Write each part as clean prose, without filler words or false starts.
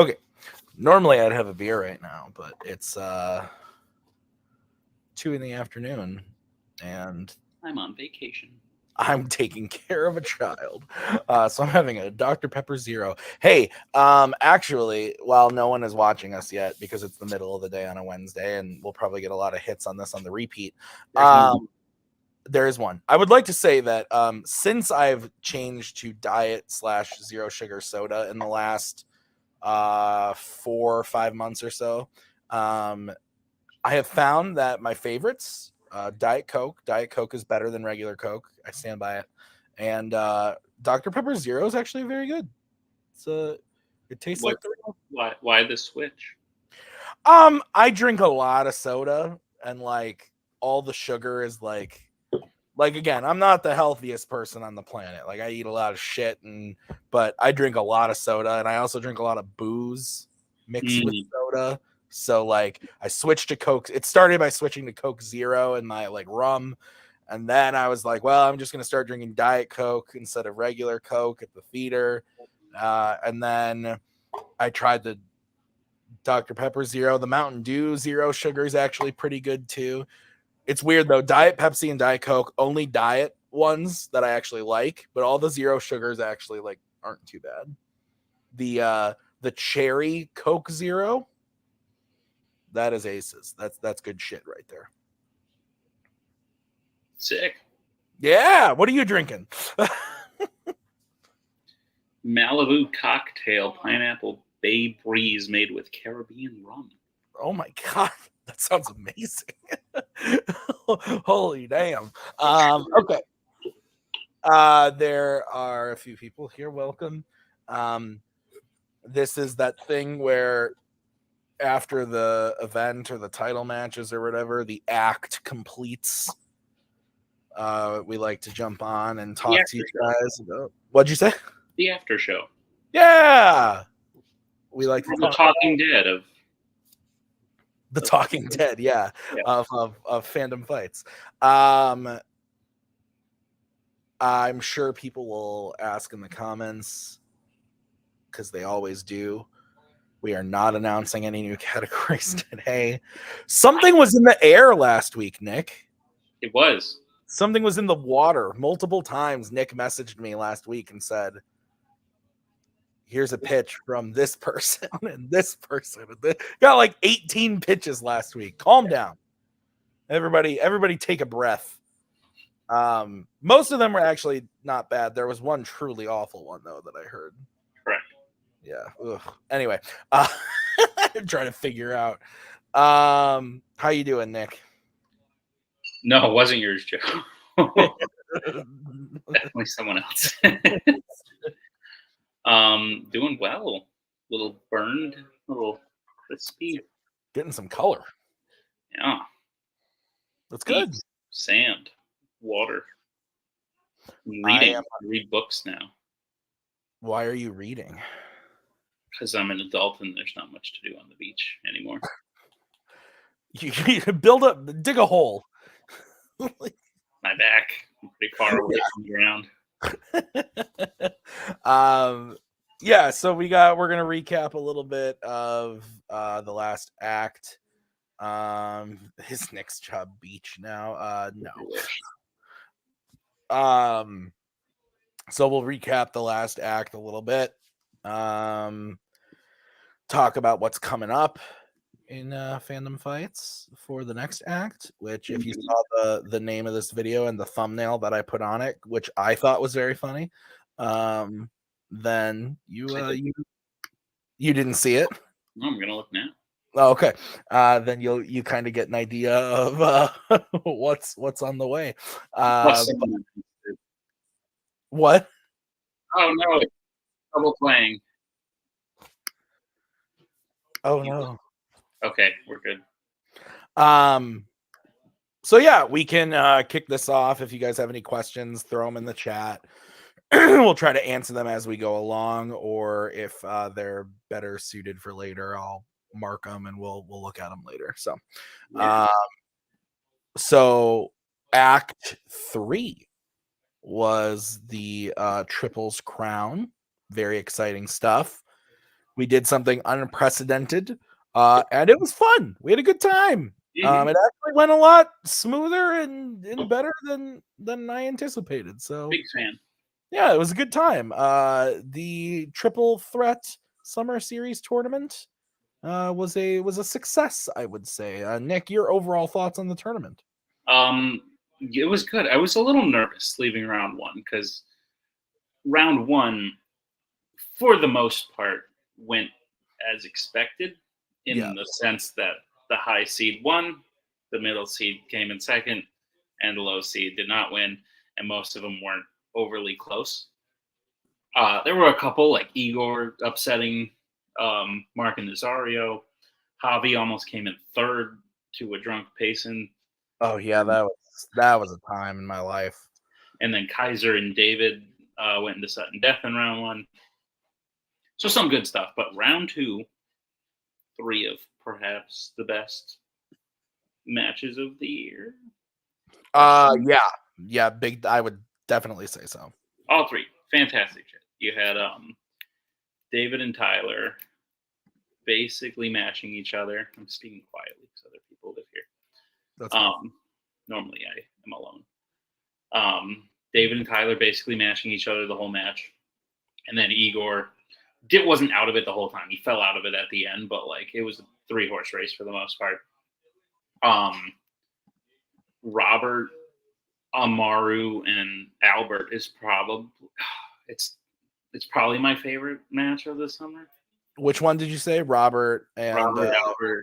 Okay. Normally I'd have a beer right now, but it's 2 in the afternoon, and I'm on vacation. I'm taking care of a child. So I'm having a Dr. Pepper Zero. Hey, actually, while no one is watching us yet, because it's the middle of the day on a Wednesday, and we'll probably get a lot of hits on this on the repeat. There is one. I would like to say that since I've changed to diet/zero sugar soda in the last 4 or 5 months or so, I have found that my favorites, Diet Coke is better than regular Coke. I stand by it. And Dr. Pepper Zero is actually very good. It tastes like the real. Why the switch? I drink a lot of soda, and like all the sugar is like again, I'm not the healthiest person on the planet. Like I eat a lot of shit, but I drink a lot of soda, and I also drink a lot of booze mixed with soda. So like I switched to Coke. It started by switching to Coke Zero and my like rum. And then I was like, well, I'm just going to start drinking Diet Coke instead of regular Coke at the theater. And then I tried the Dr. Pepper Zero. The Mountain Dew Zero sugar is actually pretty good too. It's weird though. Diet Pepsi and Diet Coke, only diet ones that I actually like, but all the zero sugars actually like aren't too bad. The cherry Coke Zero, that is aces. That's good shit right there. Sick. Yeah. What are you drinking? Malibu cocktail, pineapple Bay Breeze made with Caribbean rum. Oh my god, that sounds amazing. Holy damn. Okay. There are a few people here. Welcome. This is that thing where after the event or the title matches or whatever, the act completes. We like to jump on and talk to you guys about. What'd you say? The after show. Yeah. We like to the Talking Dead of the Talking Dead, yeah. Of fandom fights. I'm sure people will ask in the comments, because they always do. We are not announcing any new categories today. Something was in the air last week, Nick. It was. Something was in the water multiple times. Nick messaged me last week and said, here's a pitch from this person and this person. Got like 18 pitches last week. Calm down. Everybody take a breath. Most of them were actually not bad. There was one truly awful one, though, that I heard. Correct. Yeah. Ugh. Anyway, I'm trying to figure out. How you doing, Nick? No, it wasn't yours, Joe. Definitely someone else. Doing well. A little burned, a little crispy. Getting some color. Yeah. That's good. Sand, water. I read books now. Why are you reading? Because I'm an adult and there's not much to do on the beach anymore. You dig a hole. My back, I'm pretty far away from the ground. Yeah, so we're gonna recap a little bit of the last act. His next job beach now. No. So we'll recap the last act a little bit. Talk about what's coming up in fandom fights for the next act, which if you saw the name of this video and the thumbnail that I put on it, which I thought was very funny, then you didn't see it. No, I'm gonna look now. Oh, okay. Then you kind of get an idea of what's on the way. What? Oh no, it's double playing. Oh no. Okay, we're good. So yeah, we can kick this off. If you guys have any questions, throw them in the chat. We'll try to answer them as we go along, or if they're better suited for later, I'll mark them and we'll look at them later. So, yeah. So Act 3 was the Triples Crown. Very exciting stuff. We did something unprecedented, and it was fun. We had a good time. It actually went a lot smoother and better than I anticipated. So big fan. Yeah, it was a good time. The Triple Threat Summer Series tournament was a success, I would say. Nick, your overall thoughts on the tournament? It was good. I was a little nervous leaving round one because round one, for the most part, went as expected in the sense that the high seed won, the middle seed came in second, and the low seed did not win, and most of them weren't overly close. There were a couple, like Igor upsetting Mark and Nazario. Javi almost came in third to a drunk Payson. Oh yeah, that was a time in my life. And then Kaiser and David went into sudden death in round one. So some good stuff. But round two, three of perhaps the best matches of the year. Yeah, big. I would definitely say so. All three, fantastic shit. You had David and Tyler basically matching each other. I'm speaking quietly because other people live here. That's normally I am alone. David and Tyler basically matching each other the whole match, and then Igor wasn't out of it the whole time. He fell out of it at the end, but like it was a 3-horse race for the most part. Robert, Amaru, and Albert is probably it's probably my favorite match of the summer. Which one did you say? Albert, and Amaru.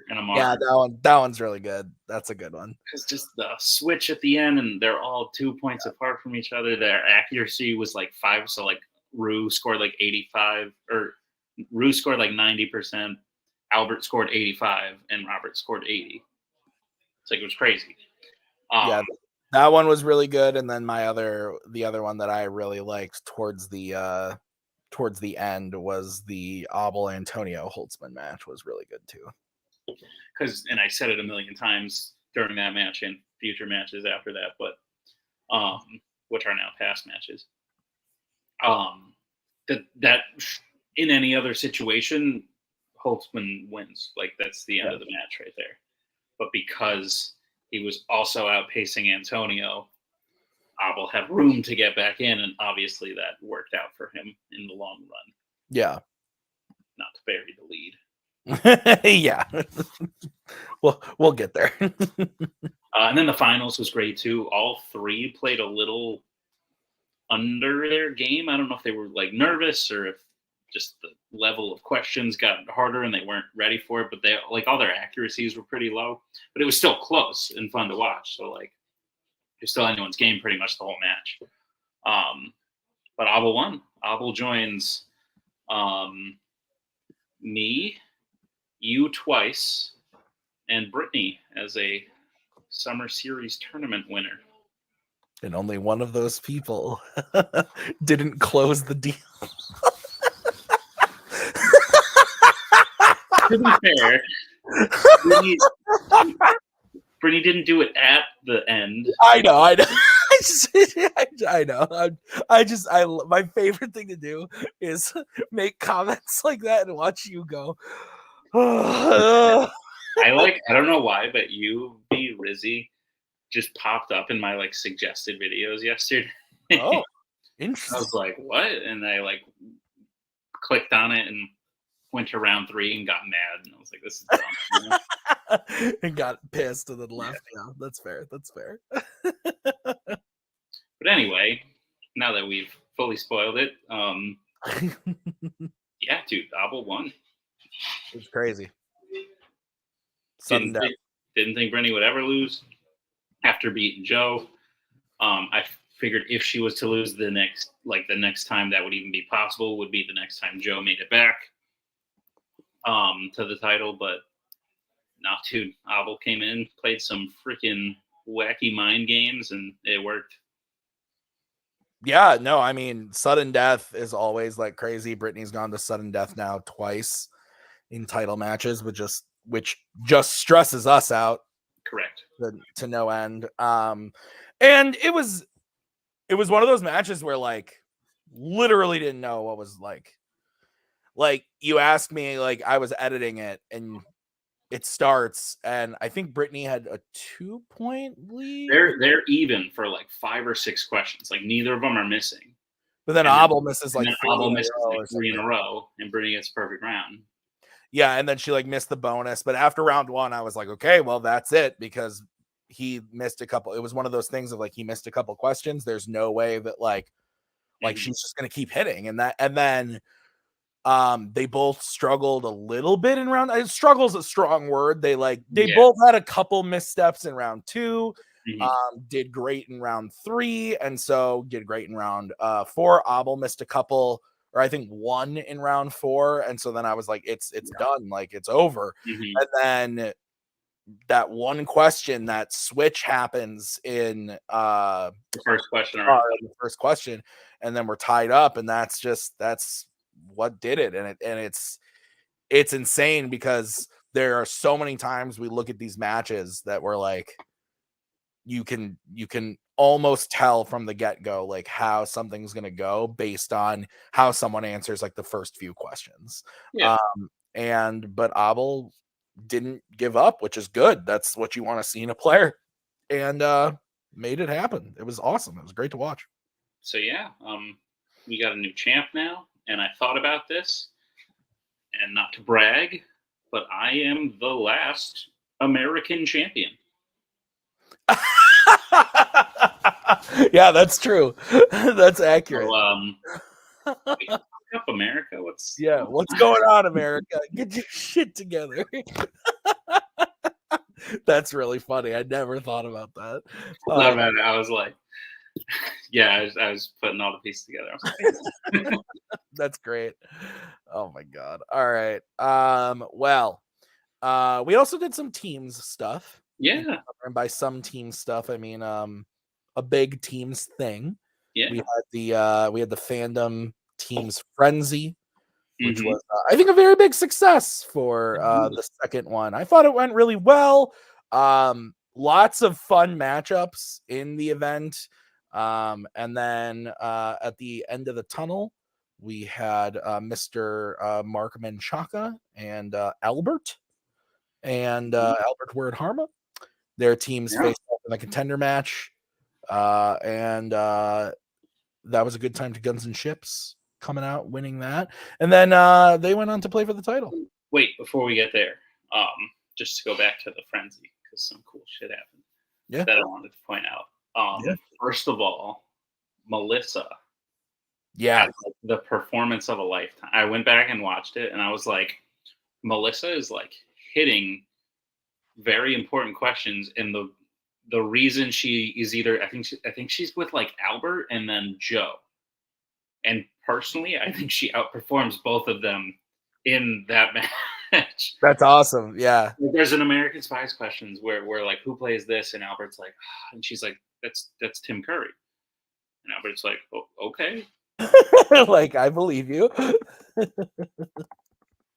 Yeah, that one's really good. That's a good one. Because just the switch at the end, and they're all 2 points apart from each other. Their accuracy was like 5, so like Rue scored like 85, or Rue scored like 90%. Albert scored 85, and Robert scored 80. It's like it was crazy. Yeah, that one was really good. And then the other one that I really liked towards the end was the Abel Antonio Holtzman match. Was really good too. Because, and I said it a million times during that match and future matches after that, but which are now past matches. That in any other situation, Holtzman wins. Like that's the end of the match right there. But because he was also outpacing Antonio, Abel had room to get back in, and obviously that worked out for him in the long run. Yeah. Not to bury the lead. Yeah. We'll get there. And then the finals was great too. All three played a little under their game. I don't know if they were like nervous or if just the level of questions got harder and they weren't ready for it, but they like all their accuracies were pretty low, but it was still close and fun to watch. So like it's still anyone's game pretty much the whole match. But Abel won. Abel joins me, you twice, and Brittany as a Summer Series tournament winner. And only one of those people didn't close the deal. To be fair, Brittany didn't do it at the end. I know. I know. My favorite thing to do is make comments like that and watch you go. I don't know why, but you, B, Rizzy, just popped up in my like suggested videos yesterday. Oh, interesting. I was like, what? And I like clicked on it and went to round 3 and got mad. And I was like, this is dumb. You know? And got pissed and then left. Yeah, that's fair. But anyway, now that we've fully spoiled it, yeah, dude, Abel won. It was crazy. Didn't think Brittany would ever lose after beating Joe. I figured if she was to lose the next time that would even be possible would be the next time Joe made it back to the title, but not dude. Abel came in, played some freaking wacky mind games, and it worked. Yeah, no, I mean, sudden death is always like crazy. Brittany's gone to sudden death now twice in title matches, which just stresses us out. Correct. To no end. And it was one of those matches where like literally didn't know what was like like you asked me, like I was editing it and it starts, and I think Brittany had a 2-point lead. They're even for like 5 or 6 questions. Like neither of them are missing. But then Abel misses like 3 Abel misses or like 3 in a something. row, and Brittany gets a perfect round. Yeah, and then she like missed the bonus. But after round 1, I was like, okay, well that's it, because he missed a couple. It was one of those things of like he missed a couple questions. There's no way that like she's just gonna keep hitting, and then they both struggled a little bit in round. Struggle's a strong word. They both had a couple missteps in round 2. Did great in round 3, and so did great in round 4. Abel missed a couple, or I think 1 in round 4, and so then I was like, it's done, like it's over. And then that one question, that switch happens in the first question, and then we're tied up, and that's what did it. And it's insane, because there are so many times we look at these matches that we're like, you can almost tell from the get-go like how something's going to go based on how someone answers like the first few questions. But Abel didn't give up, which is good. That's what you want to see in a player, and made it happen. It was awesome. It was great to watch. So we got a new champ now, and I thought about this, and not to brag, but I am the last American champion. Yeah, that's true. That's accurate. So, up America, what's going on, America? Get your shit together. That's really funny. I never thought about that. I was like, I was putting all the pieces together. I was like, that's great. Oh my god. All right. Well, we also did some teams stuff. Yeah. And by some team stuff, I mean a big teams thing. Yeah. We had the Fandom Teams Frenzy, which was I think a very big success for the second one. I thought it went really well. Lots of fun matchups in the event. And then at the end of the tunnel, we had Mr. Mark Menchaca and Albert Word Harma. Their teams faced off in the contender match. And that was a good time to Guns and Ships coming out, winning that. And then they went on to play for the title. Wait, before we get there, just to go back to the frenzy, because some cool shit happened that I wanted to point out. First of all, Melissa. Yeah. Had, like, the performance of a lifetime. I went back and watched it, and I was like, Melissa is like hitting very important questions, and the reason she is either I think she's with like Albert and then Joe. And personally, I think she outperforms both of them in that match. That's awesome. Yeah. There's an American Spies questions where like, who plays this? And Albert's like, and she's like, that's Tim Curry. And Albert's like, oh, okay. Like, I believe you.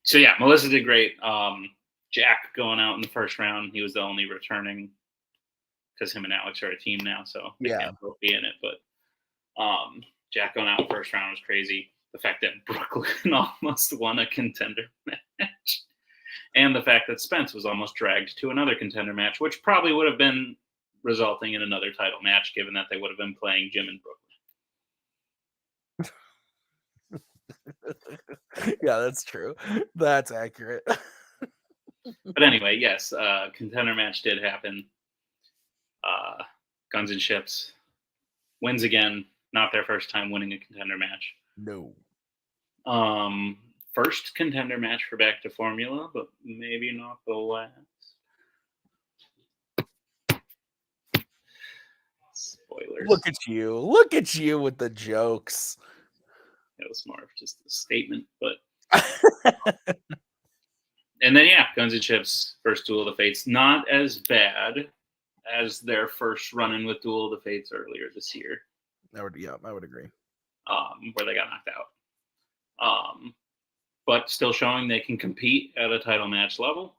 So yeah, Melissa did great. Jack going out in the first round. He was the only returning, because him and Alex are a team now, so they can't both be in it. But Jack going out in the first round was crazy. The fact that Brooklyn almost won a contender match, and the fact that Spence was almost dragged to another contender match, which probably would have been resulting in another title match, given that they would have been playing Jim and Brooklyn. Yeah, that's true. That's accurate. But anyway, yes, contender match did happen. Guns and Ships wins again. Not their first time winning a contender match. No. First contender match for Back to Formula, but maybe not the last. Spoilers. Look at you with the jokes. It was more of just a statement, but and then Guns and Ships first Duel of the Fates, not as bad as their first run-in with Duel of the Fates earlier this year. I would agree. Where they got knocked out. But still showing they can compete at a title match level.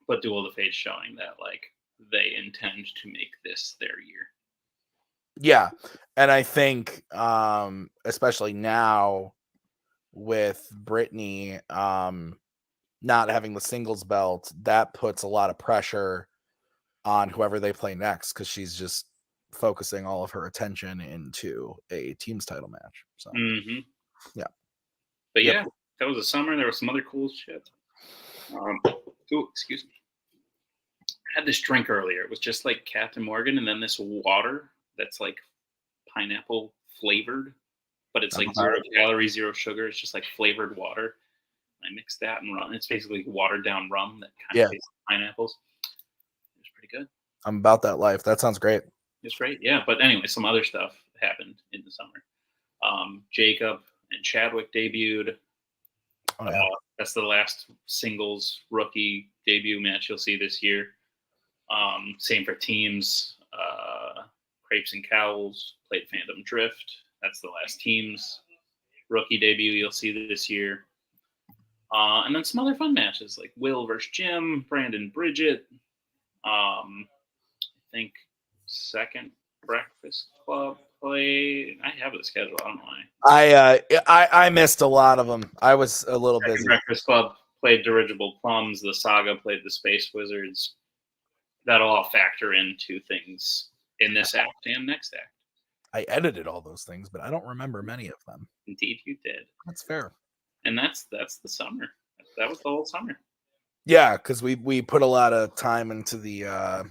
But Duel of the Fates showing that like they intend to make this their year. Yeah, and I think especially now with Brittany not having the singles belt, that puts a lot of pressure on whoever they play next, because she's just focusing all of her attention into a team's title match. So yeah. But yeah, that was a summer. There was some other cool shit. Excuse me. I had this drink earlier. It was just like Captain Morgan, and then this water that's like pineapple flavored, but it's like 0 calories, 0 sugar. It's just like flavored water. I mixed that and rum. It's basically watered down rum that kind of tastes like pineapples. It was pretty good. I'm about that life. That sounds great. It's great. Yeah. But anyway, some other stuff happened in the summer. Jacob and Chadwick debuted. Oh, yeah. That's the last singles rookie debut match you'll see this year. Same for teams. Crepes and Cowls played Fandom Drift. That's the last team's rookie debut you'll see this year. And then some other fun matches like Will versus Jim, Brandon Bridget. I think Second Breakfast Club play. I have the schedule. I don't know why. I missed a lot of them. I was a little busy. Breakfast Club played Dirigible Plums. The Saga played the Space Wizards. That'll all factor into things in this act and next act. I edited all those things, but I don't remember many of them. Indeed, you did. That's fair. And that's the summer. That was the whole summer. Yeah, because we put a lot of time into the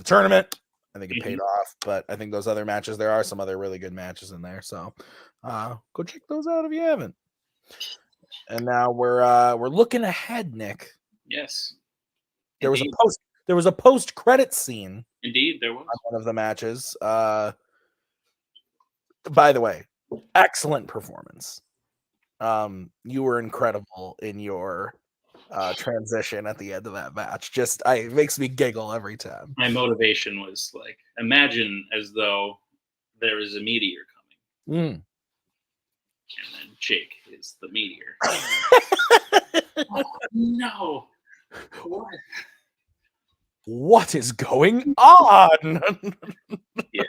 tournament. I think it paid off, but I think those other matches, there are some other really good matches in there. So go check those out if you haven't. And now we're looking ahead, Nick. Yes. There was a post credit scene. Indeed, there was on one of the matches. By the way, excellent performance. You were incredible in your transition at the end of that match. It makes me giggle every time. My motivation was like, imagine as though there is a meteor coming. And then Jake is the meteor. Oh, no. What is going on? Yeah.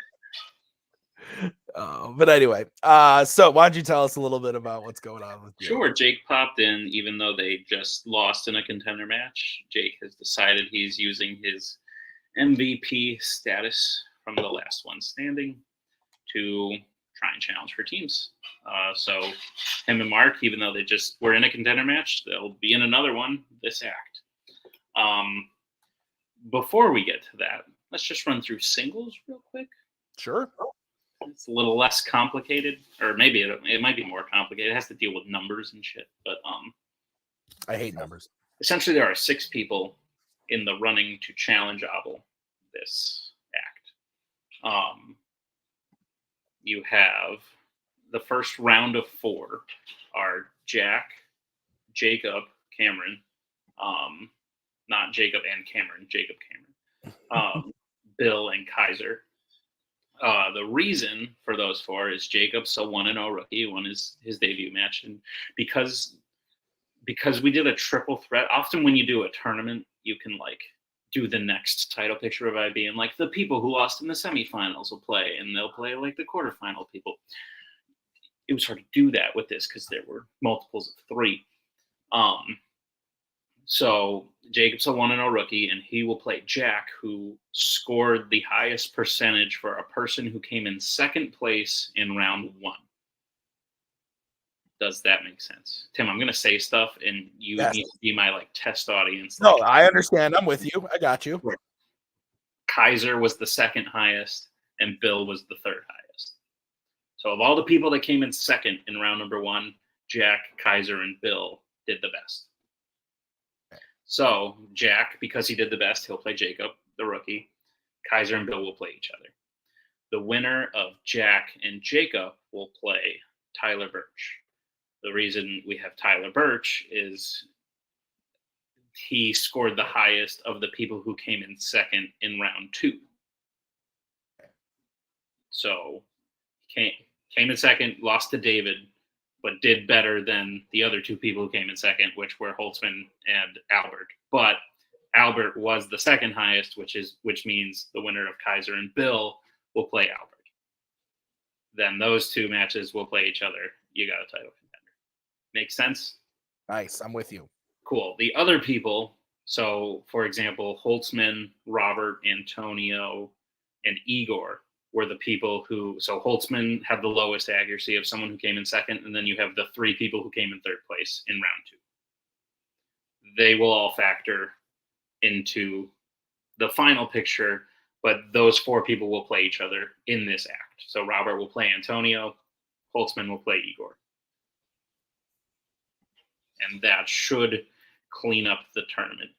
But anyway, so why don't you tell us a little bit about what's going on with you? Sure. Jake popped in, even though they just lost in a contender match. Jake has decided he's using his MVP status from the last one standing to try and challenge for teams. So him and Mark, even though they just were in a contender match, they'll be in another one this act. Before we get to that, let's just run through singles real quick. Sure. It's a little less complicated, or maybe it might be more complicated. It has to deal with numbers and shit. But I hate numbers. Essentially, there are 6 people in the running to challenge Abel this act. You have the first round of 4 are Jack, Jacob, Cameron, not Jacob and Cameron, Jacob Cameron, Bill and Kaiser. The reason for those 4 is Jacob's a 1-0 rookie, won his debut match, and because we did a triple threat. Often when you do a tournament, you can like do the next title picture by being like the people who lost in the semifinals will play, and they'll play like the quarterfinal people. It was hard to do that with this because there were multiples of 3. So Jacob's a 1-0 rookie, and he will play Jack, who scored the highest percentage for a person who came in second place in round 1. Does that make sense? Tim, I'm going to say stuff, and you need to be my like test audience. No, I understand. I'm with you. I got you. Kaiser was the second highest, and Bill was the third highest. So of all the people that came in second in round number 1, Jack, Kaiser, and Bill did the best. So Jack, because he did the best, he'll play Jacob, the rookie. Kaiser and Bill will play each other. The winner of Jack and Jacob will play Tyler Birch. The reason we have Tyler Birch is he scored the highest of the people who came in second in round 2. So came in second, lost to David, but did better than the other 2 people who came in second, which were Holtzman and Albert. But Albert was the second highest, which means the winner of Kaiser and Bill will play Albert. Then those 2 matches will play each other. You got a title contender. Make sense? Nice. I'm with you. Cool. The other people, so for example, Holtzman, Robert, Antonio, and Igor were the people who, so Holtzman had the lowest accuracy of someone who came in second, and then you have the 3 people who came in third place in round 2. They will all factor into the final picture, but those 4 people will play each other in this act. So Robert will play Antonio, Holtzman will play Igor. And that should clean up the tournament.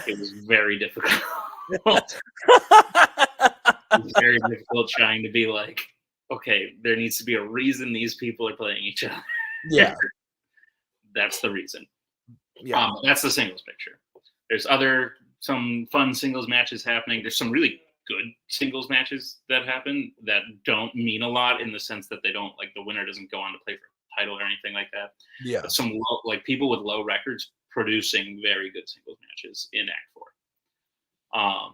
It was very difficult. It's very difficult trying to be like, okay, there needs to be a reason these people are playing each other. Yeah. That's the reason. Yeah. That's the singles picture. There's some fun singles matches happening. There's some really good singles matches that happen that don't mean a lot in the sense that they don't, like, the winner doesn't go on to play for a title or anything like that. Yeah. But some people with low records producing very good singles matches in Act 4.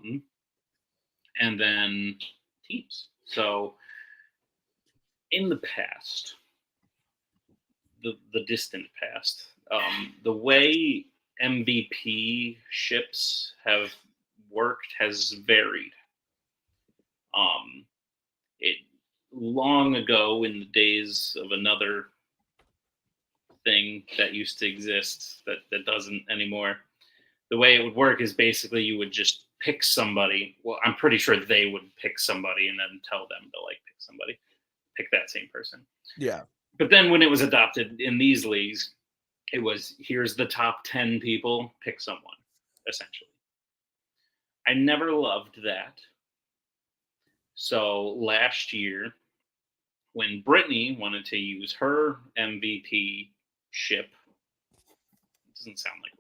And then teams. So in the past, the distant past, the way MVP ships have worked has varied. It long ago, in the days of another thing that used to exist that doesn't anymore, the way it would work is basically you would just pick somebody. Well, I'm pretty sure they would pick somebody and then tell them to like pick that same person. Yeah. But then when it was adopted in these leagues, it was, here's the top 10 people, pick someone, essentially. I never loved that. So last year, when Brittany wanted to use her MVP ship, it doesn't sound like,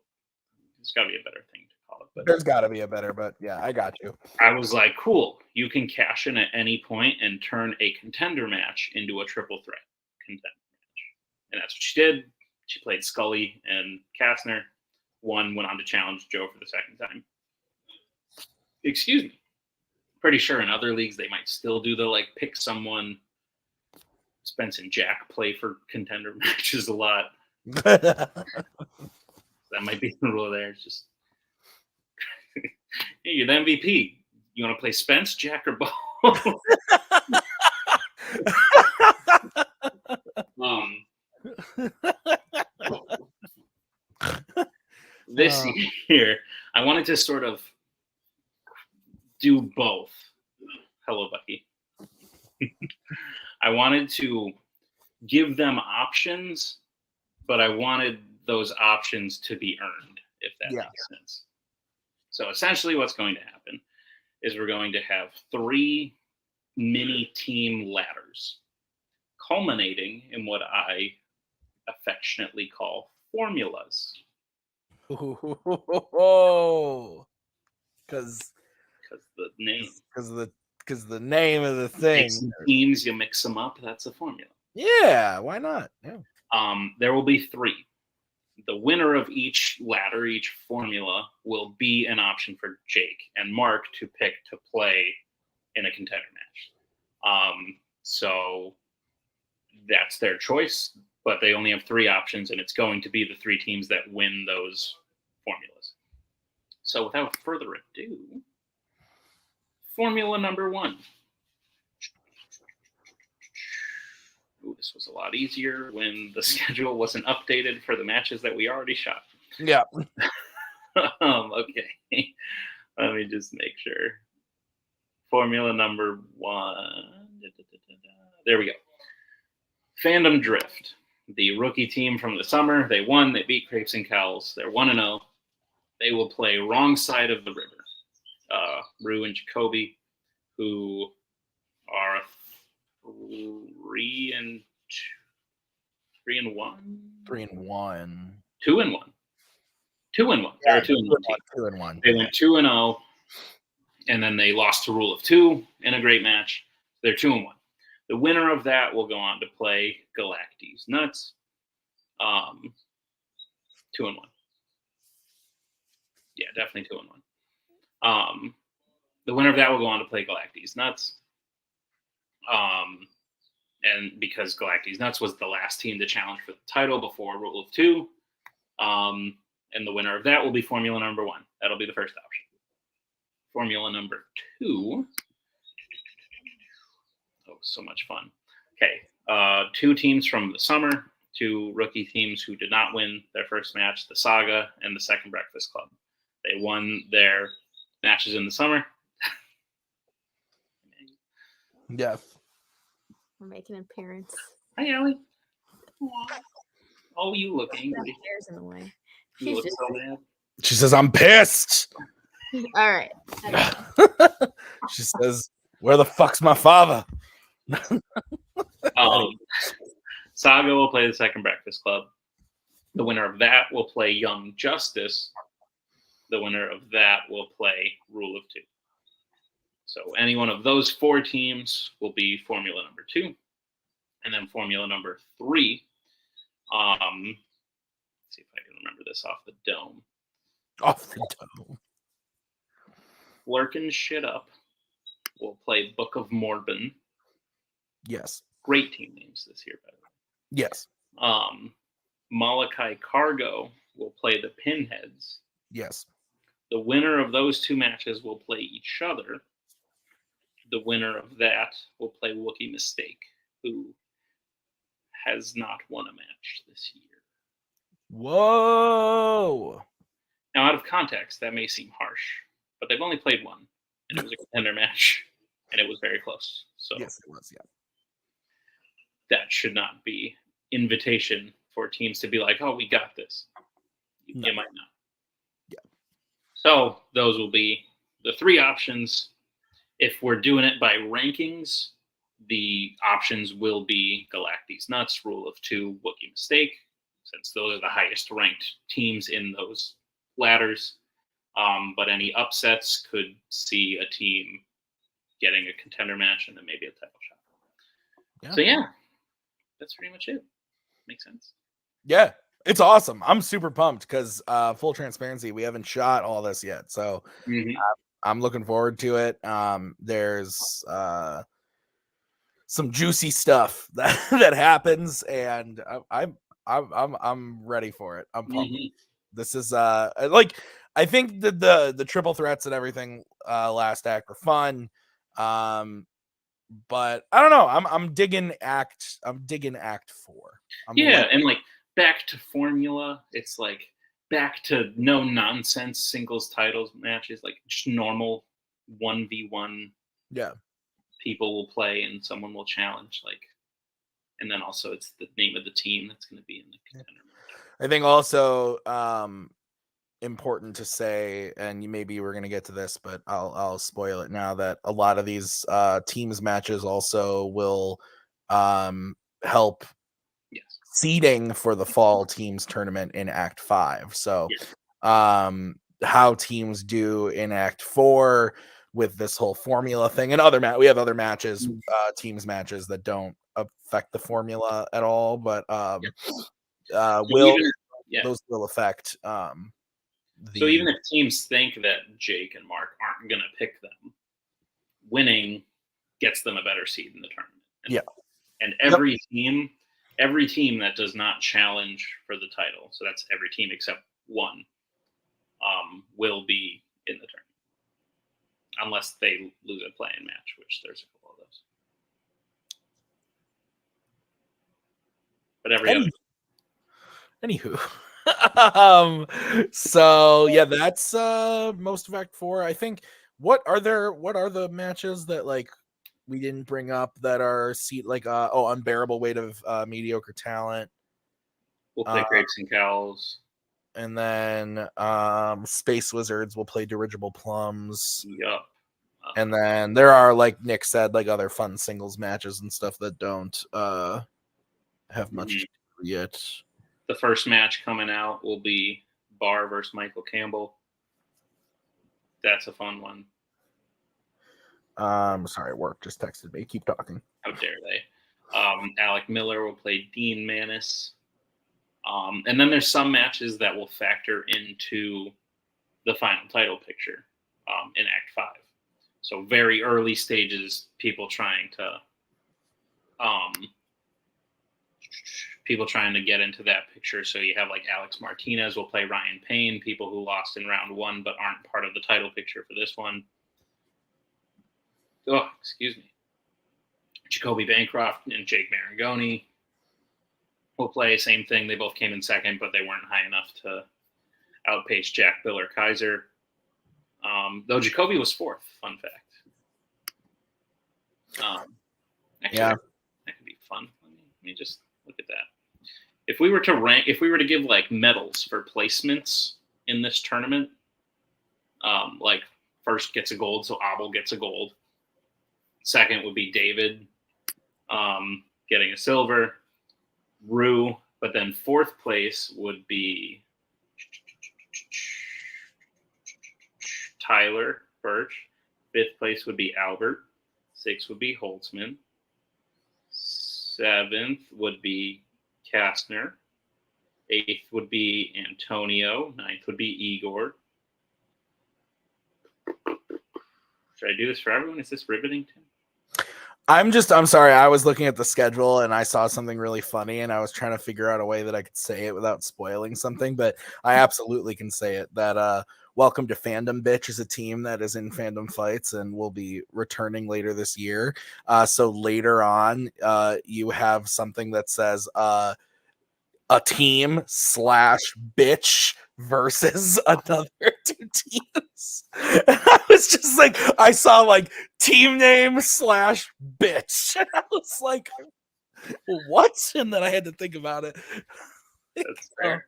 there's got to be a better thing to call it. But there's got to be a better, but yeah, I got you. I was like, cool, you can cash in at any point and turn a contender match into a triple threat contender match. And that's what she did. She played Scully and Kastner. One went on to challenge Joe for the second time. Excuse me. Pretty sure in other leagues they might still do the like pick someone. Spence and Jack play for contender matches a lot. That might be the rule there. It's just, hey, you're the MVP. You want to play Spence, Jack, or both? This year, I wanted to sort of do both. Hello, Bucky. I wanted to give them options, but I wanted those options to be earned, if that makes sense. So essentially what's going to happen is we're going to have 3 mini team ladders, culminating in what I affectionately call formulas. Because the name. Because the name of the thing. Teams, you mix them up. That's a formula. Yeah, why not? Yeah. There will be 3. The winner of each ladder, each formula, will be an option for Jake and Mark to pick to play in a contender match. So that's their choice, but they only have 3 options, and it's going to be the 3 teams that win those formulas. So without further ado, formula number 1. Ooh, this was a lot easier when the schedule wasn't updated for the matches that we already shot. Yeah. Okay. Let me just make sure. Formula number 1. There we go. Fandom Drift. The rookie team from the summer. They won. They beat Crepes and Cowls. They're 1-0. They will play wrong side of the river. Rue and Jacoby, who are 3-1. 3-1. 2-1. 2-1. Yeah, They're 2-1 team. 2-1. They went 2-0, and then they lost to Rule of 2 in a great match. They're 2-1. The winner of that will go on to play Galactes Nuts. 2-1. Yeah, definitely 2-1. The winner of that will go on to play Galactes Nuts. And because Galacti's Nuts was the last team to challenge for the title before Rule of 2. And the winner of that will be Formula number 1. That'll be the first option. Formula number 2. Oh, so much fun. Okay. 2 teams from the summer, 2 rookie teams who did not win their first match, the Saga and the Second Breakfast Club. They won their matches in the summer. Yes. We're making an appearance. Hi, Allie. Oh, you look angry. That hair's in the way. You look so mad. She says, I'm pissed. All right. She says, where the fuck's my father? Saga will play the Second Breakfast Club. The winner of that will play Young Justice. The winner of that will play Rule of 2. So any one of those 4 teams will be Formula number 2. And then Formula number 3. Let's see if I can remember this off the dome. Off the dome. Lurkin' Shit Up will play Book of Morbin. Yes. Great team names this year, by the way. Yes. Molokai Cargo will play the Pinheads. Yes. The winner of those 2 matches will play each other. The winner of that will play Wookiee Mistake, who has not won a match this year. Whoa. Now, out of context, that may seem harsh, but they've only played one, and it was a contender match, and it was very close. So yes, it was, yeah. That should not be invitation for teams to be like, oh, we got this. No. You might not. Yeah. So those will be the 3 options. If we're doing it by rankings, the options will be Galacti's Nuts, Rule of 2, Wookiee Mistake, since those are the highest ranked teams in those ladders. But any upsets could see a team getting a contender match and then maybe a title shot. Yeah. So yeah, that's pretty much it. Makes sense. Yeah, it's awesome. I'm super pumped because full transparency, we haven't shot all this yet. So I'm looking forward to it. There's some juicy stuff that happens, and I'm ready for it. I'm pumped. This is like, I think the triple threats and everything last act were fun. But I don't know. I'm digging act 4. And like back to formula. It's like back to no nonsense singles titles matches, like just normal 1v1. Yeah. People will play and someone will challenge, like, and then also it's the name of the team that's going to be in the contender match. I think also important to say, and maybe we're going to get to this, but I'll spoil it now, that a lot of these teams matches also will help seeding for the fall teams tournament in Act 5. So how teams do in Act 4 with this whole formula thing, and we have other matches, teams matches that don't affect the formula at all, but those will affect so even if teams think that Jake and Mark aren't going to pick them, winning gets them a better seed in the tournament. And every team that does not challenge for the title, so that's every team except one, will be in the tournament. Unless they lose a play-in match, which there's a couple of those. But Anywho. So yeah, that's most of Act 4. I think what are the matches that like we didn't bring up that are unbearable weight of mediocre talent. We'll play Grapes and Cowls. And then Space Wizards will play Dirigible Plums. Yep. And then there are, like Nick said, like other fun singles matches and stuff that don't have much yet. The first match coming out will be Barr versus Michael Campbell. That's a fun one. Sorry, work just texted me. Keep talking. How dare they? Alec Miller will play Dean Manis. And then there's some matches that will factor into the final title picture in Act 5. So very early stages, people trying to People trying to get into that picture. So you have like Alex Martinez will play Ryan Payne, people who lost in round 1 but aren't part of the title picture for this one. Oh, excuse me. Jacoby Bancroft and Jake Marangoni will play. Same thing. They both came in second, but they weren't high enough to outpace Jack Bill or Kaiser. Though Jacoby was 4th. Fun fact. Actually, Yeah. that could be fun. Let me just look at that. If we were to give like medals for placements in this tournament, like first gets a gold, so Abel gets a gold. Second would be David, getting a silver. Rue, but then 4th place would be Tyler Birch. 5th place would be Albert. 6th would be Holtzman. 7th would be Kastner. 8th would be Antonio. 9th would be Igor. Should I do this for everyone? Is this riveting, Tim? I'm sorry. I was looking at the schedule and I saw something really funny and I was trying to figure out a way that I could say it without spoiling something, but I absolutely can say it that, Welcome to Fandom Bitch is a team that is in Fandom Fights and will be returning later this year. So later on, you have something that says, a team / bitch versus another 2 teams. And I was just like, I saw like team name / bitch. And I was like, what? And then I had to think about it. That's fair.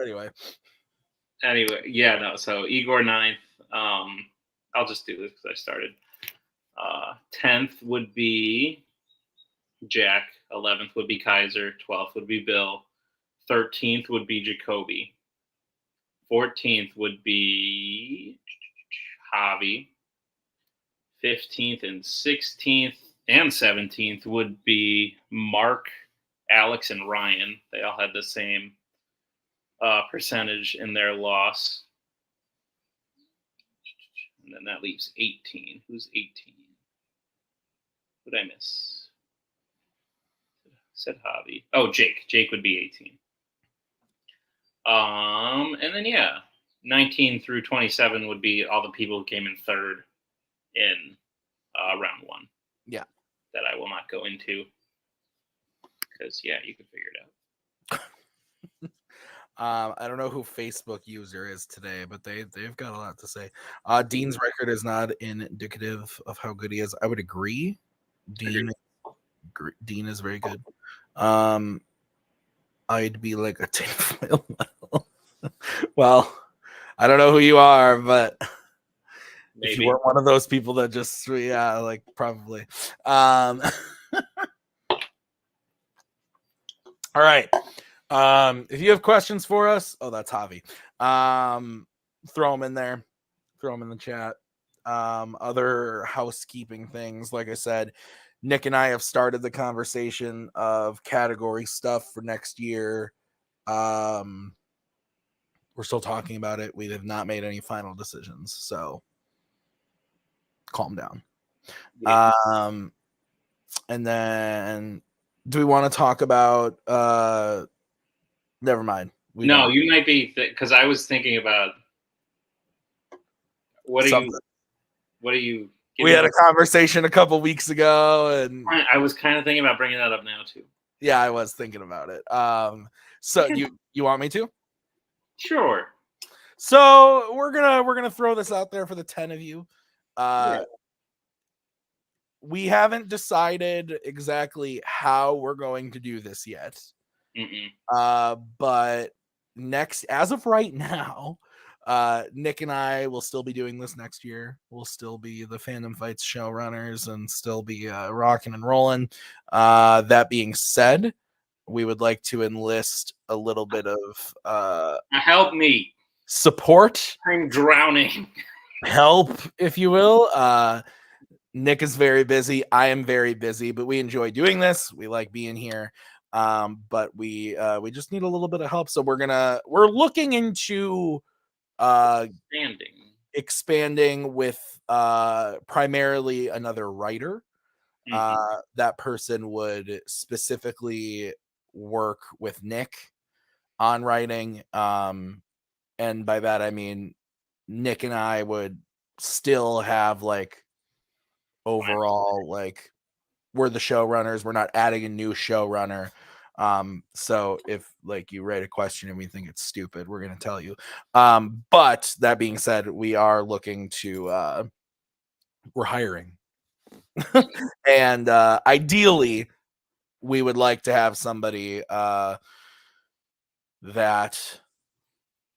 Anyway. Yeah, no. So Igor 9th. I'll just do this because I started. 10th would be Jack. 11th would be Kaiser. 12th would be Bill. 13th would be Jacoby. 14th would be Javi. 15th and 16th and 17th would be Mark, Alex, and Ryan. They all had the same percentage in their loss. And then that leaves 18. Who's 18? What did I miss? I said Javi. Oh, Jake. Jake would be 18. And then, 19 through 27 would be all the people who came in 3rd in round 1. Yeah. That I will not go into. Because, you can figure it out. I don't know who Facebook user is today, but they've got a lot to say. Dean's record is not indicative of how good he is. I would agree. Dean is very good. I'd be like a tinfoil. Well, I don't know who you are, but maybe. If you weren't one of those people that just probably. All right. If you have questions for us, that's Javi. Throw them in there. Throw them in the chat. Other housekeeping things, like I said, Nick and I have started the conversation of category stuff for next year. We're still talking about it. We have not made any final decisions, so calm down. Yeah. And then do we want to talk about never mind. You might be because I was thinking about what are you we had a conversation a couple weeks ago and I was kind of thinking about bringing that up now too. Yeah, I was thinking about it. So you want me to? Sure. So we're gonna throw this out there for the 10 of you. We haven't decided exactly how we're going to do this yet. But as of right now, Nick and I will still be doing this next year. We'll still be the Fandom Fights showrunners and still be rocking and rolling. That being said, we would like to enlist a little bit of help me support. I'm drowning. Help, if you will. Nick is very busy. I am very busy, but we enjoy doing this. We like being here. But we just need a little bit of help. So we're looking into expanding with primarily another writer. Mhm. That person would specifically work with Nick on writing. And by that, I mean, Nick and I would still have like overall, like, we're the showrunners. We're not adding a new showrunner. So if like you write a question and we think it's stupid, we're going to tell you. But that being said, we are looking to, we're hiring. And ideally, we would like to have somebody that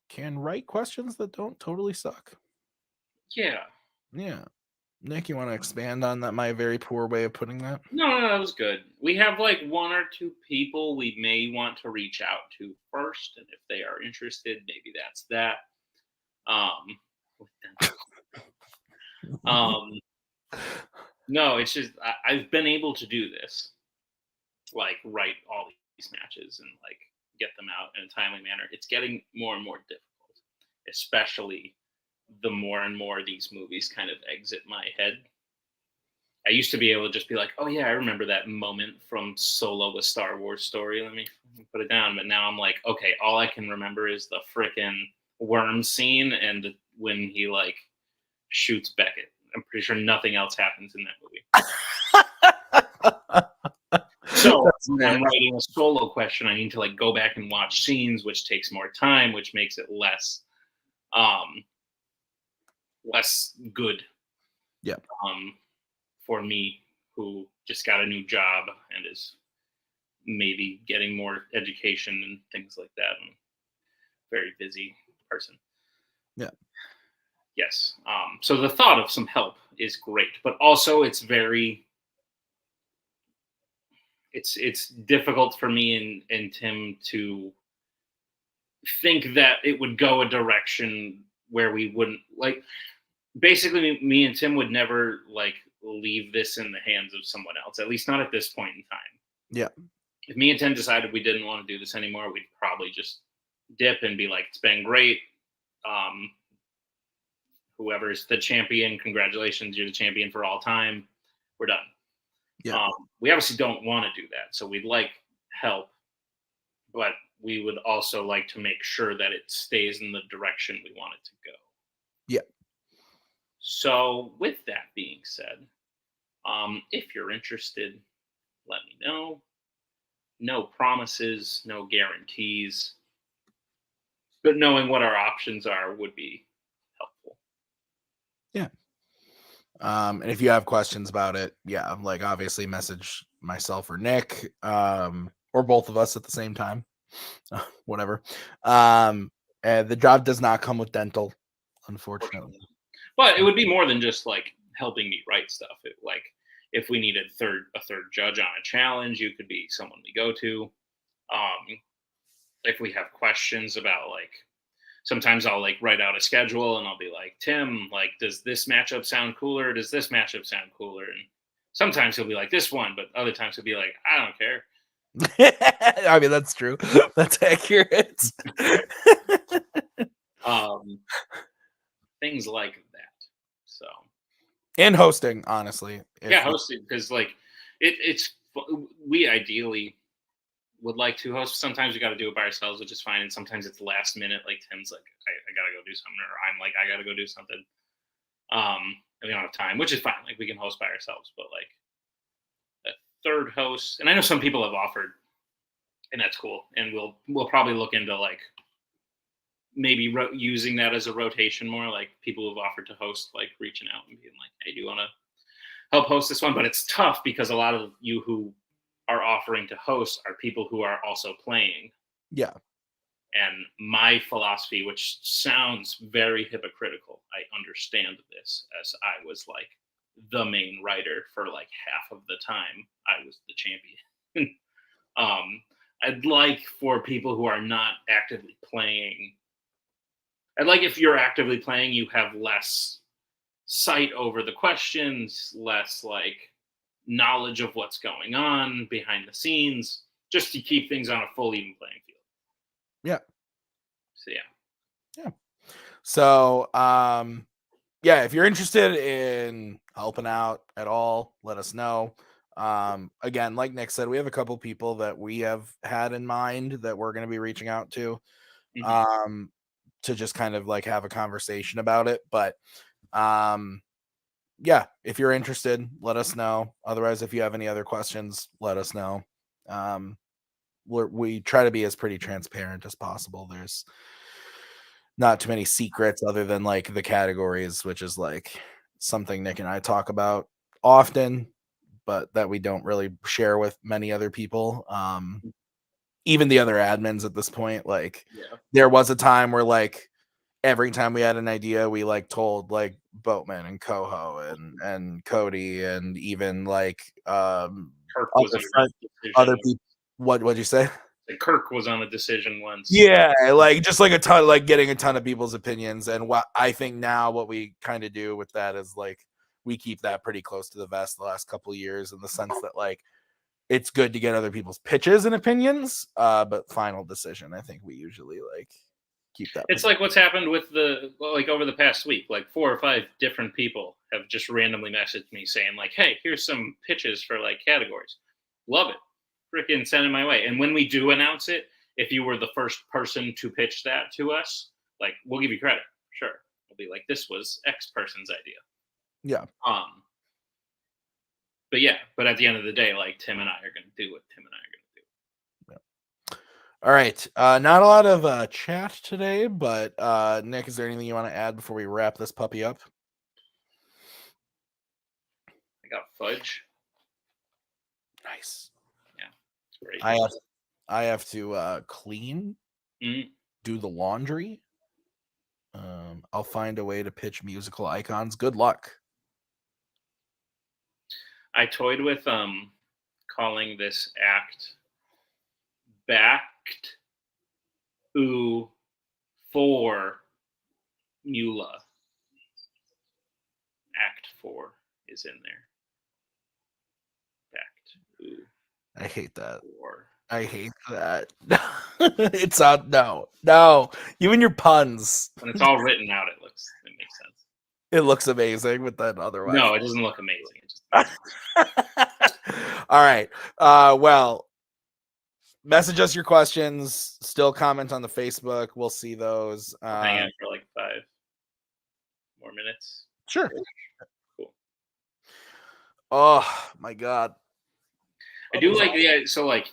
can write questions that don't totally suck. Yeah. Yeah. Nick, you want to expand on that? My very poor way of putting that. No, that was good. We have like one or two people we may want to reach out to first, and if they are interested, maybe that's that. With them. No, it's just I've been able to do this, like write all these matches and like get them out in a timely manner. It's getting more and more difficult, especially the more and more these movies kind of exit my head. I used to be able to just be like, oh yeah, I remember that moment from Solo, a Star Wars story. Let me put it down. But now I'm like, okay, all I can remember is the frickin' worm scene and when he like shoots Beckett. I'm pretty sure nothing else happens in that movie. So when I'm writing a Solo question, I need to like go back and watch scenes, which takes more time, which makes it less good. Yeah. For me, who just got a new job and is maybe getting more education and things like that. I'm a very busy person. Yeah. Yes. So the thought of some help is great, but also it's difficult for me and Tim to think that it would go a direction where we wouldn't like. Basically, me and Tim would never like leave this in the hands of someone else, at least not at this point in time. Yeah. If me and Tim decided we didn't want to do this anymore, we'd probably just dip and be like, it's been great. Whoever's the champion, congratulations, you're the champion for all time. We're done. Yeah. We obviously don't want to do that. So we'd like help, but we would also like to make sure that it stays in the direction we want it to go. Yeah. So with that being said, if you're interested, let me know. No promises, no guarantees, but knowing what our options are would be helpful. Yeah. And if you have questions about it, yeah, like obviously message myself or Nick, or both of us at the same time. Whatever. And the job does not come with dental, unfortunately. But it would be more than just like helping me write stuff. Like if we needed a third judge on a challenge, you could be someone we go to. If we have questions about like, sometimes I'll like write out a schedule and I'll be like, Tim, like, does this matchup sound cooler? Does this matchup sound cooler? And sometimes he'll be like this one, but other times he'll be like, I don't care. I mean, that's true. That's accurate. Things like that. So. And hosting, honestly. Yeah, hosting, because like we ideally would like to host. Sometimes we got to do it by ourselves, which is fine, and sometimes it's last minute. Like Tim's like, I gotta go do something, or I'm like, I gotta go do something. And we don't have time, which is fine. Like we can host by ourselves, but like a third host, and I know some people have offered, and that's cool. And we'll probably look into like maybe using that as a rotation more. Like people who've offered to host, like reaching out and being like, hey, do you want to help host this one? But it's tough because a lot of you who are offering to host are people who are also playing. Yeah. And my philosophy, which sounds very hypocritical, I understand this, as I was like the main writer for like half of the time I was the champion. I'd like for people who are not actively playing, I'd like if you're actively playing, you have less sight over the questions, less like knowledge of what's going on behind the scenes, just to keep things on a full even playing field. Yeah. So yeah. Yeah. So yeah, if you're interested in helping out at all, let us know. Again, like Nick said, we have a couple people that we have had in mind that we're going to be reaching out to, to just kind of like have a conversation about it. But yeah, if you're interested, let us know. Otherwise, if you have any other questions, let us know. We try to be as pretty transparent as possible. There's not too many secrets other than like the categories, which is like something Nick and I talk about often, but that we don't really share with many other people. Even the other admins at this point, like there was a time where like every time we had an idea, we like told like Boatman and Koho and Cody and even like Kirk was other people. What'd you say? Kirk was on a decision once. Yeah, like just like a ton, like getting a ton of people's opinions. And what I think now, what we kind of do with that is like we keep that pretty close to the vest the last couple of years, in the sense that like it's good to get other people's pitches and opinions, but final decision, I think we usually like keep that. It's like what's happened with like over the past week, like 4 or 5 different people have just randomly messaged me saying like, hey, here's some pitches for like categories. Love it. Freaking send it my way. And when we do announce it, if you were the first person to pitch that to us, like we'll give you credit. Sure. We'll be like, this was X person's idea. Yeah. But yeah, but at the end of the day, like Tim and I are going to do what Tim and I are going to do. Yeah. All right. Not a lot of chat today, but Nick, is there anything you want to add before we wrap this puppy up? I got fudge. Nice. Yeah. It's great. I have to clean, do the laundry. I'll find a way to pitch musical icons. Good luck. I toyed with calling this act Backed Ooh for Mula. Act 4 is in there. Backed Ooh. I hate that. 4. I hate that. It's no. You and your puns. When it's all written out, it makes sense. It looks amazing, but then otherwise. No, it doesn't look amazing. It just all right. Well, message us your questions. Still comment on the Facebook. We'll see those. Hang out for like 5 more minutes. Sure. Cool. Oh my God. I do like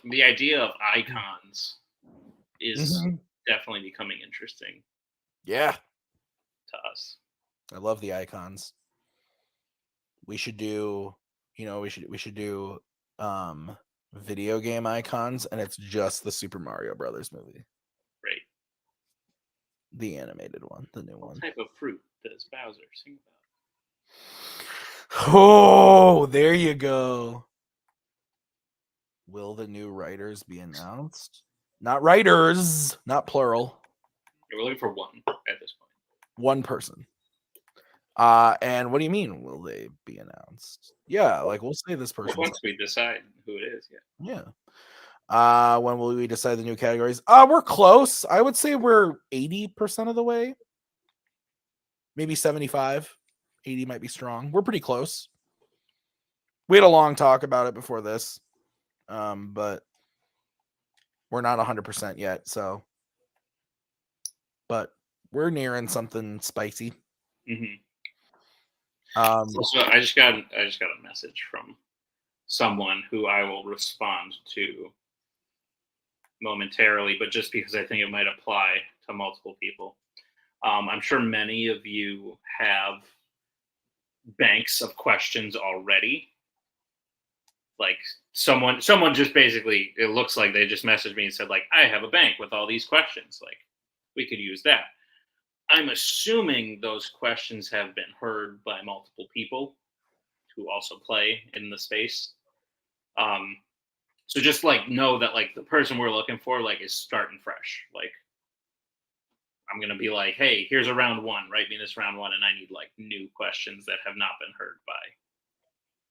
the idea of icons is definitely becoming interesting. Yeah. To us. I love the icons. We should do, we should do video game icons, and it's just the Super Mario Brothers movie. Right. The animated one, the new one. What type of fruit does Bowser sing about? Oh, there you go. Will the new writers be announced? Not writers, not plural. We're looking for one at this point. One person. And what do you mean, will they be announced? Yeah, like we'll say this person. Once we decide who it is, yeah. Yeah. When will we decide the new categories? We're close. I would say we're 80% of the way. Maybe 75. 80 might be strong. We're pretty close. We had a long talk about it before this. But we're not 100% yet, so but we're nearing something spicy. So I just got a message from someone who I will respond to momentarily, but just because I think it might apply to multiple people. I'm sure many of you have banks of questions already. Like someone just basically, it looks like they just messaged me and said like, I have a bank with all these questions. Like we could use that. I'm assuming those questions have been heard by multiple people who also play in the space. So just like know that like the person we're looking for like is starting fresh. Like I'm going to be like, hey, here's a round 1, write me this round 1. And I need like new questions that have not been heard by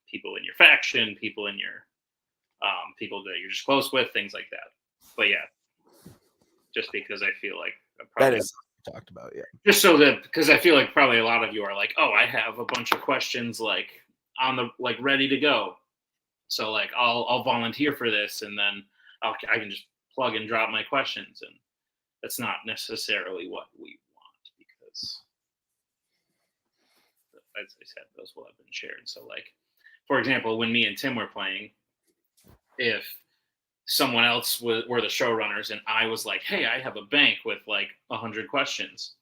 people in your faction, people in your, people that you're just close with, things like that. But yeah, just because I feel like talked about. Yeah. Just so that, because I feel like probably a lot of you are like, oh, I have a bunch of questions like on the like ready to go. So like I'll volunteer for this, and then I can just plug and drop my questions, and that's not necessarily what we want, because as I said, those will have been shared. So like, for example, when me and Tim were playing, if someone else were the showrunners and I was like, hey, I have a bank with like 100 questions,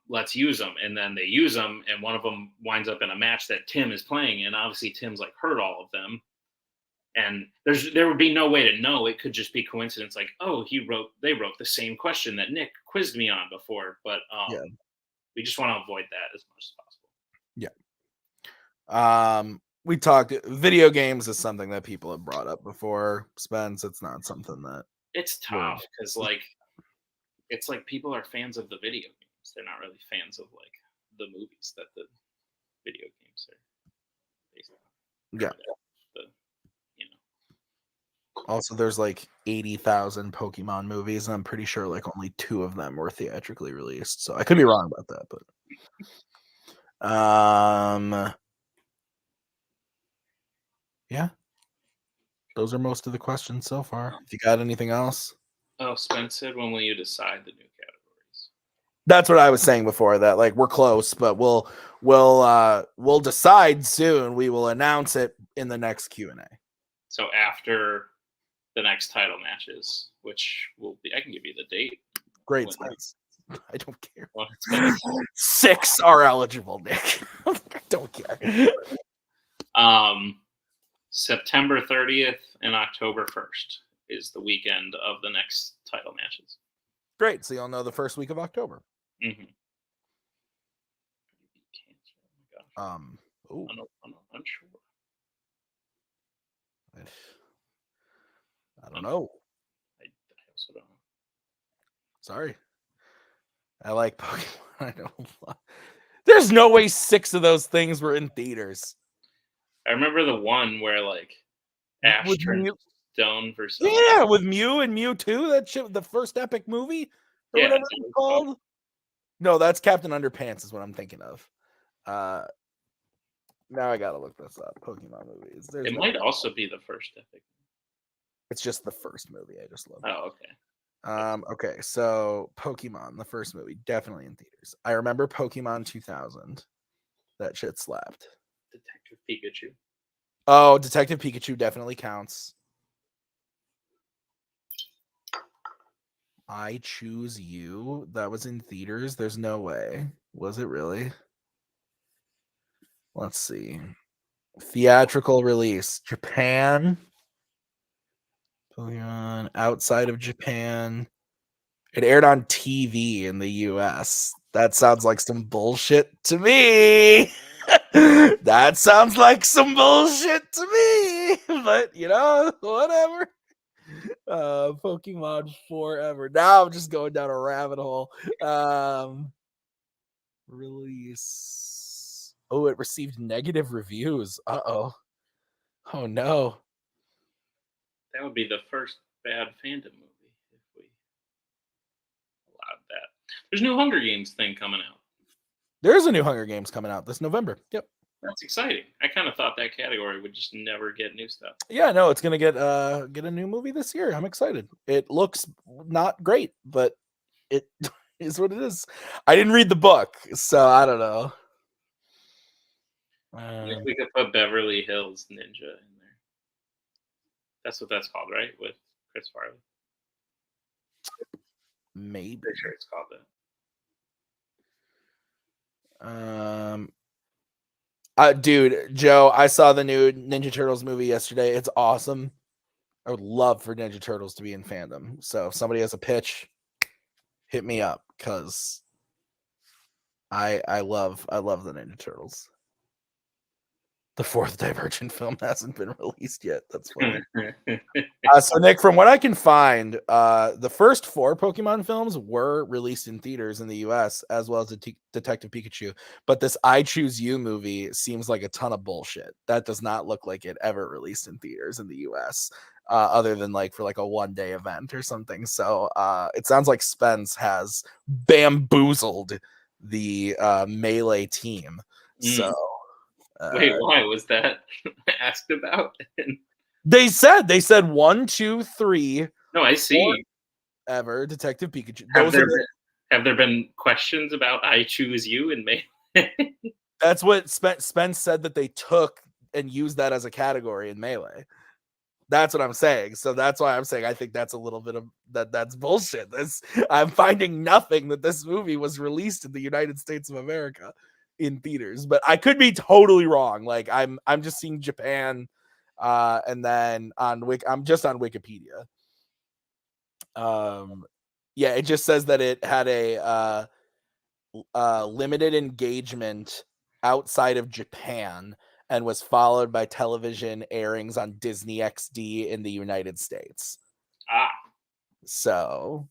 let's use them. And then they use them, and one of them winds up in a match that Tim is playing in. Obviously Tim's like heard all of them, and there would be no way to know. It could just be coincidence, like, oh, they wrote the same question that Nick quizzed me on before. But we just want to avoid that as much as possible. We talked video games is something that people have brought up before, Spence. It's not something that it's tough, because like it's like people are fans of the video games. They're not really fans of like the movies that the video games are based on. Yeah. Also, there's like 80,000 Pokemon movies, and I'm pretty sure like only 2 of them were theatrically released. So I could be wrong about that, but yeah, those are most of the questions so far. If you got anything else? Oh, Spence said, when will you decide the new categories? That's what I was saying before, that like we're close, but we'll decide soon. We will announce it in the next Q&A. So after the next title matches, which will be, I can give you the date. Great, Spence. I don't care. 6 are eligible, Nick. I don't care. September 30th and October 1st is the weekend of the next title matches. Great. So you'll know the first week of October. Mm-hmm. I'm unsure. I don't know. I also don't know. Sorry. I like Pokemon. I don't. There's no way 6 of those things were in theaters. I remember the one where like Ash turned stone for something. Yeah, with Mew and Mewtwo. That shit, the first epic movie, or whatever it's called. No, that's Captain Underpants is what I'm thinking of. Now I gotta look this up. Pokemon movies. It might also be the first epic. It's just the first movie. I just love. Oh, okay. Okay, so Pokemon, the first movie, definitely in theaters. I remember Pokemon 2000. That shit slapped. Detective Pikachu. Oh, Detective Pikachu definitely counts. I Choose You. That was in theaters. There's no way. Was it really? Let's see. Theatrical release. Japan. Pokemon outside of Japan. It aired on TV in the US. That sounds like some bullshit to me. That sounds like some bullshit to me. But, you know, whatever. Pokemon Forever. Now I'm just going down a rabbit hole. Release. Oh, it received negative reviews. Uh-oh. Oh, no. That would be the first bad Fandom movie if we allowed that. There's a new Hunger Games thing coming out. There is a new Hunger Games coming out this November. Yep. That's exciting. I kind of thought that category would just never get new stuff. Yeah, no, it's gonna get a new movie this year. I'm excited. It looks not great, but it is what it is. I didn't read the book, so I don't know. If we could put Beverly Hills Ninja in there. That's what that's called, right? With Chris Farley. Maybe. Pretty sure it's called that. Dude, Joe, I saw the new Ninja Turtles movie yesterday. It's awesome. I would love for Ninja Turtles to be in Fandom. So if somebody has a pitch, hit me up, because I love the Ninja Turtles. The 4th Divergent film hasn't been released yet. That's funny. So Nick, from what I can find, the first 4 Pokemon films were released in theaters in the US as well as Detective Pikachu, but this I Choose You movie seems like a ton of bullshit. That does not look like it ever released in theaters in the US, other than like for like a 1-day event or something. So it sounds like Spence has bamboozled the Melee team. So Wait, why was that asked about? they said 1, 2, 3 No, I see. ever Detective Pikachu. Have there been questions about I Choose You in May? That's what Spence said that they took and used that as a category in Melee. That's what I'm saying. So that's why I'm saying I think that's a little bit of that's bullshit. I'm finding nothing that this movie was released in the United States of America in theaters, but I could be totally wrong. Like I'm just seeing Japan, and then I'm just on Wikipedia. Yeah, it just says that it had a limited engagement outside of Japan and was followed by television airings on Disney XD in the United States. So,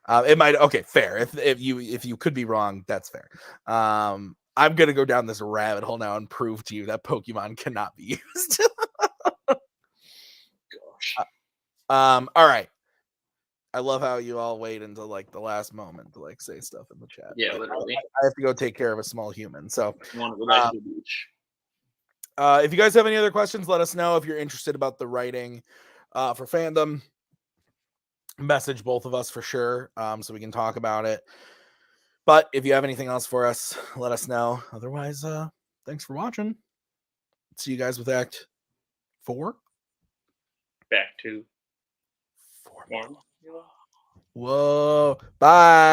it might fair. If you could be wrong, that's fair. I'm gonna go down this rabbit hole now and prove to you that Pokemon cannot be used. Gosh. All right. I love how you all wait until like the last moment to like say stuff in the chat. Yeah, literally. I have to go take care of a small human. So Want to go back to the beach. If you guys have any other questions, let us know. If you're interested about the writing for Fandom, message both of us for sure, so we can talk about it. But if you have anything else for us, let us know. Otherwise, thanks for watching. See you guys with Act 4. Back to Formula. Formula. Whoa. Bye.